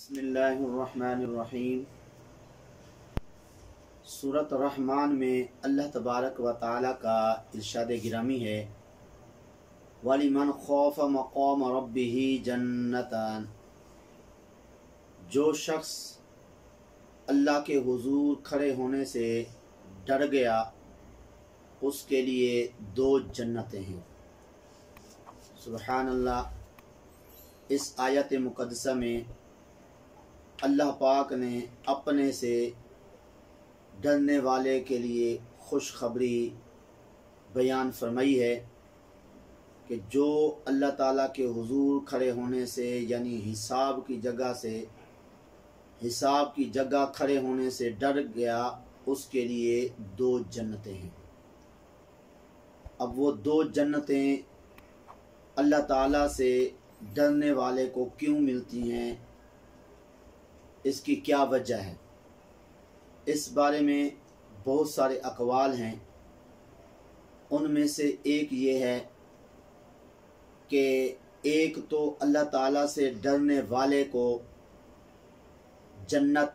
بسم اللہ الرحمن الرحیم۔ سورۃ الرحمن میں اللہ تبارک و تعالی کا ارشاد گرامی ہے وَلِمَنْ خَافَ مَقَامَ رَبِّهِ جَنَّتَانِ، جو شخص اللہ کے حضور کھڑے ہونے سے ڈر گیا اس کے لیے دو جنتیں ہیں۔ سبحان اللہ۔ اس آیت مقدسہ میں اللہ پاک نے اپنے سے ڈرنے والے کے لیے خوشخبری بیان فرمائی ہے کہ جو اللہ تعالیٰ کے حضور کھڑے ہونے سے یعنی حساب کی جگہ کھڑے ہونے سے ڈر گیا اس کے لیے دو جنتیں ہیں۔ اب وہ دو جنتیں اللہ تعالیٰ سے ڈرنے والے کو کیوں ملتی ہیں، اس کی کیا وجہ ہے، اس بارے میں بہت سارے اقوال ہیں۔ ان میں سے ایک یہ ہے کہ ایک تو اللہ تعالیٰ سے ڈرنے والے کو جنت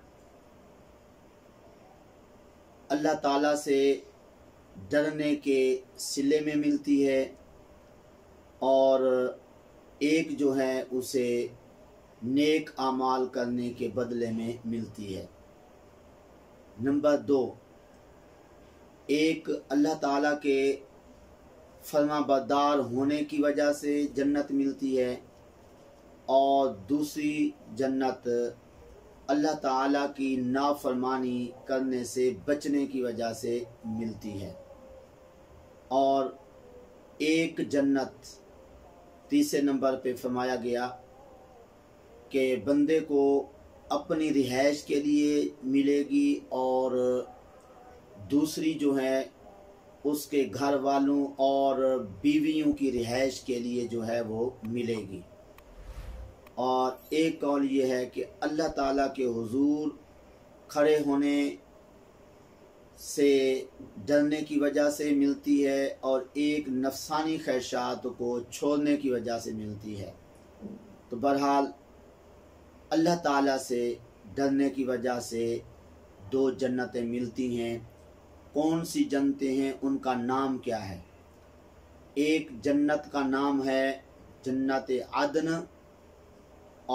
اللہ تعالیٰ سے ڈرنے کے صلے میں ملتی ہے، اور ایک جو ہے اسے نیک اعمال کرنے کے بدلے میں ملتی ہے۔ نمبر دو، ایک اللہ تعالیٰ کے فرما بردار ہونے کی وجہ سے جنت ملتی ہے، اور دوسری جنت اللہ تعالیٰ کی نافرمانی کرنے سے بچنے کی وجہ سے ملتی ہے۔ اور ایک جنت تیسرے نمبر پہ فرمایا گیا کہ بندے کو اپنی رہائش کے لیے ملے گی، اور دوسری جو ہے اس کے گھر والوں اور بیویوں کی رہائش کے لیے جو ہے وہ ملے گی۔ اور ایک قول یہ ہے کہ اللہ تعالیٰ کے حضور کھڑے ہونے سے ڈرنے کی وجہ سے ملتی ہے، اور ایک نفسانی خواہشات کو چھوڑنے کی وجہ سے ملتی ہے۔ تو بہرحال اللہ تعالیٰ سے ڈرنے کی وجہ سے دو جنتیں ملتی ہیں۔ کون سی جنتیں ہیں، ان کا نام کیا ہے؟ ایک جنت کا نام ہے جنت عدن،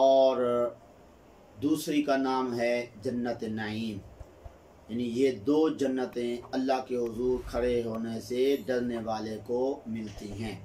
اور دوسری کا نام ہے جنت نعیم۔ یعنی یہ دو جنتیں اللہ کے حضور کھڑے ہونے سے ڈرنے والے کو ملتی ہیں۔